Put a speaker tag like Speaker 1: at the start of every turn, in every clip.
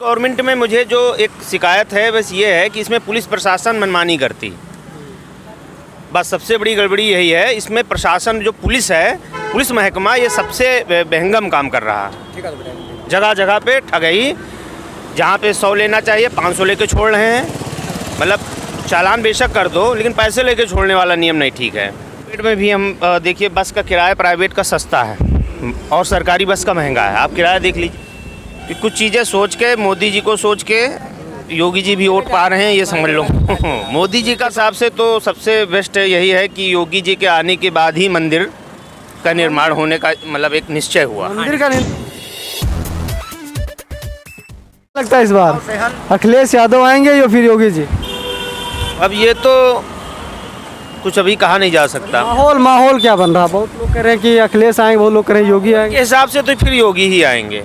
Speaker 1: Government में मुझे जो एक शिकायत है बस ये है कि इसमें पुलिस प्रशासन मनमानी करती। बस सबसे बड़ी गड़बड़ी यही है, इसमें प्रशासन जो पुलिस है, पुलिस महकमा ये सबसे बेहंगम काम कर रहा है। जगह जगह पे ठगई, जहाँ पे 100 लेना चाहिए 500 लेके छोड़ रहे हैं। मतलब चालान बेशक कर दो लेकिन पैसे लेके छोड़ने वाला नियम नहीं ठीक है। प्राइवेट में भी हम देखिए बस का किराया प्राइवेट का सस्ता है और सरकारी बस का महंगा है। आप किराया देख लीजिए कि कुछ चीज़ें सोच के, मोदी जी को सोच के योगी जी भी वोट पा रहे हैं, ये समझ लो। मोदी जी का हिसाब से तो सबसे बेस्ट यही है कि योगी जी के आने के बाद ही मंदिर का निर्माण होने का मतलब एक निश्चय हुआ।
Speaker 2: मंदिर का लगता है इस बार अखिलेश यादव आएंगे या फिर योगी जी?
Speaker 1: अब ये तो कुछ अभी कहा नहीं जा सकता।
Speaker 2: माहौल क्या बन रहा है? बहुत लोग कह रहे हैं कि अखिलेश आएंगे, बहुत लोग कह रहे हैं योगी आएंगे।
Speaker 1: के हिसाब से तो फिर योगी ही आएंगे।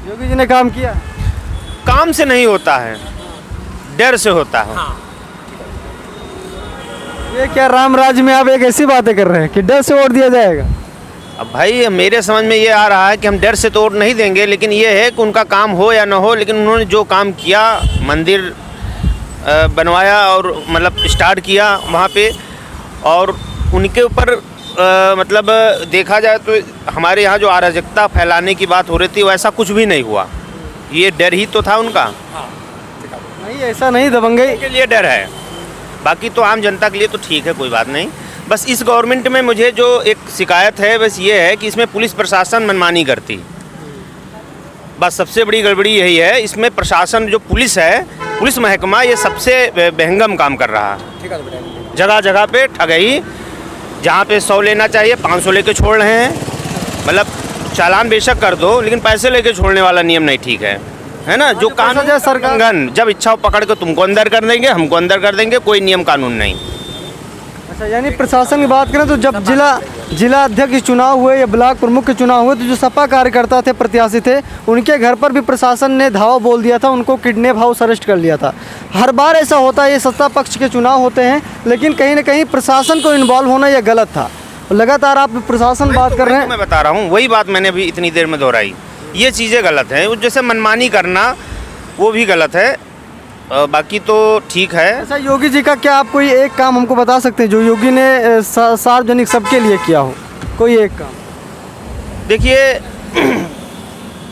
Speaker 2: योगी जी ने काम किया?
Speaker 1: काम से नहीं होता है, डर से होता है।
Speaker 2: ये क्या राम राज्य में आप एक ऐसी बातें कर रहे हैं कि डर से वोट दिया जाएगा?
Speaker 1: अब भाई मेरे समझ में ये आ रहा है कि हम डर से तो वोट नहीं देंगे, लेकिन ये है कि उनका काम हो या ना हो, लेकिन उन्होंने जो काम किया, मंदिर बनवाया और मतलब स्टार्ट किया वहाँ पे, और उनके ऊपर मतलब देखा जाए तो हमारे यहाँ जो अराजकता फैलाने की बात हो रही थी वैसा कुछ भी नहीं हुआ। ये डर ही तो था उनका।
Speaker 2: नहीं, ऐसा नहीं, दबंगई
Speaker 1: के लिए डर है, बाकी तो आम जनता के लिए तो ठीक है, कोई बात नहीं। बस इस गवर्नमेंट में मुझे जो एक शिकायत है बस ये है कि इसमें पुलिस प्रशासन मनमानी करती। बस सबसे बड़ी गड़बड़ी यही है, इसमें प्रशासन जो पुलिस है, पुलिस महकमा ये सबसे बेहंगम काम कर रहा है। जगह जगह पे ठगई, जहाँ पे 100 लेना चाहिए 500 लेके छोड़ रहे हैं। मतलब चालान बेशक कर दो लेकिन पैसे लेके छोड़ने वाला नियम नहीं ठीक है ना। जो कानून सरकार जब इच्छा हो पकड़ के तुमको अंदर कर देंगे, हमको अंदर कर देंगे, कोई नियम कानून नहीं।
Speaker 2: अच्छा, यानी प्रशासन की बात करें तो जब जिला अध्यक्ष के चुनाव हुए या ब्लॉक प्रमुख के चुनाव हुए तो जो सपा कार्यकर्ता थे, प्रत्याशी थे, उनके घर पर भी प्रशासन ने धावा बोल दिया था, उनको किडनैप हाउस अरेस्ट कर लिया था। हर बार ऐसा होता है, ये सत्ता पक्ष के चुनाव होते हैं, लेकिन कहीं ना कहीं प्रशासन को इन्वॉल्व होना यह गलत था। लगातार आप प्रशासन बात कर रहे हैं,
Speaker 1: मैं बता रहा हूँ वही बात मैंने अभी इतनी देर में दोहराई। ये चीज़ें गलत हैं, जैसे मनमानी करना वो भी गलत है, बाकी तो ठीक है।
Speaker 2: अच्छा, योगी जी का क्या आप कोई एक काम हमको बता सकते हैं जो योगी ने सार्वजनिक सबके लिए किया हो? कोई एक काम
Speaker 1: देखिए,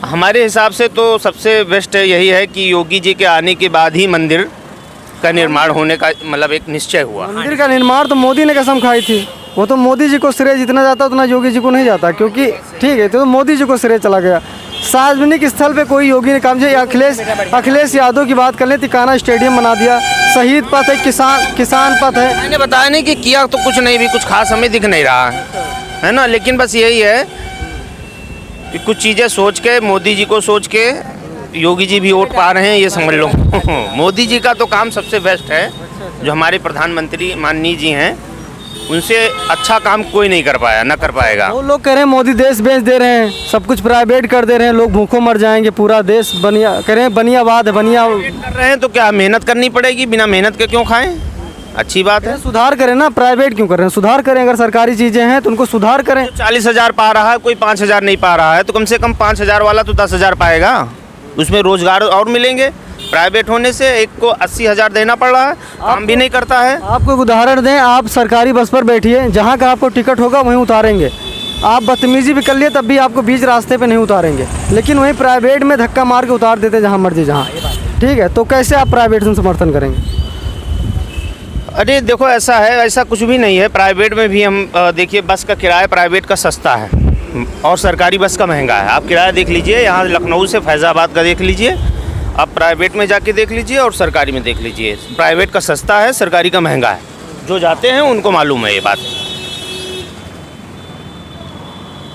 Speaker 1: हमारे हिसाब से तो सबसे बेस्ट यही है कि योगी जी के आने के बाद ही मंदिर का निर्माण होने का मतलब एक निश्चय हुआ।
Speaker 2: मंदिर का निर्माण तो मोदी ने कसम खाई थी, वो तो मोदी जी को श्रेय जितना जाता उतना योगी जी को नहीं जाता, क्योंकि ठीक है तो मोदी जी को श्रेय चला गया। सार्वजनिक स्थल पे कोई योगी ने काम किया? अखिलेश यादव की बात कर लें, तिकाना स्टेडियम बना दिया, शहीद पथ है, किसान पथ है।
Speaker 1: मैंने बताया नहीं कि किया तो कुछ नहीं, भी कुछ खास हमें दिख नहीं रहा है ना। लेकिन बस यही है कि कुछ चीज़ें सोच के, मोदी जी को सोच के योगी जी भी वोट पा रहे हैं, ये समझ लो। मोदी जी का तो काम सबसे बेस्ट है, जो हमारे प्रधानमंत्री माननीय जी हैं, उनसे अच्छा काम कोई नहीं कर पाया, ना कर पाएगा।
Speaker 2: वो लोग कह रहे हैं मोदी देश बेच दे रहे हैं, सब कुछ प्राइवेट कर दे रहे हैं, लोग भूखों मर जाएंगे, पूरा देश बनिया कह रहे हैं, बनियावाद है, बनिया
Speaker 1: कर रहे हैं तो क्या मेहनत करनी पड़ेगी? बिना मेहनत के क्यों खाएं? अच्छी बात है।
Speaker 2: सुधार करें ना, प्राइवेट क्यों कर रहे हैं? सुधार करें, अगर सरकारी चीज़ें हैं तो उनको सुधार करें।
Speaker 1: 40,000 पा रहा है, कोई 5,000 नहीं पा रहा है, तो कम से कम 5,000 वाला तो 10,000 पाएगा, उसमें रोजगार और मिलेंगे। प्राइवेट होने से एक को 80,000 देना पड़ रहा है, काम भी नहीं करता है।
Speaker 2: आपको एक उदाहरण दें, आप सरकारी बस पर बैठिए, जहाँ का आपको टिकट होगा वहीं उतारेंगे। आप बदतमीजी भी कर लिए तब भी आपको बीच रास्ते पे नहीं उतारेंगे, लेकिन वहीं प्राइवेट में धक्का मार के उतार देते जहाँ मर्जी जहाँ। ठीक है, तो कैसे आप प्राइवेट से समर्थन करेंगे?
Speaker 1: अरे देखो, ऐसा है, ऐसा कुछ भी नहीं है। प्राइवेट में भी हम देखिए बस का किराया प्राइवेट का सस्ता है और सरकारी बस का महंगा है। आप किराया देख लीजिए, यहाँ लखनऊ से फैज़ाबाद का देख लीजिए, आप प्राइवेट में जाके देख लीजिए और सरकारी में देख लीजिए। प्राइवेट का सस्ता है, सरकारी का महंगा है। जो जाते हैं उनको मालूम है ये बात।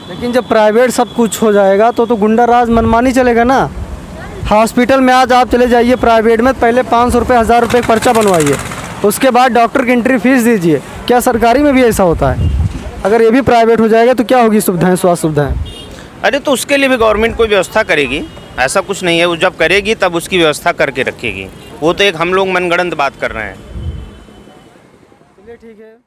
Speaker 2: लेकिन जब प्राइवेट सब कुछ हो जाएगा तो गुंडा राज मनमानी चलेगा ना। हॉस्पिटल में आज आप चले जाइए प्राइवेट में, पहले 500 रुपये 1000 रुपये खर्चा बनवाइए, उसके बाद डॉक्टर की एंट्री फीस दीजिए। क्या सरकारी में भी ऐसा होता है? अगर ये भी प्राइवेट हो जाएगा तो क्या होगी सुविधाएं, स्वास्थ्य सुविधाएं?
Speaker 1: अरे तो उसके लिए भी गवर्नमेंट कोई व्यवस्था करेगी, ऐसा कुछ नहीं है। वो जब करेगी तब उसकी व्यवस्था करके रखेगी। वो तो एक हम लोग मनगढ़ंत बात कर रहे हैं।
Speaker 2: चलिए ठीक है।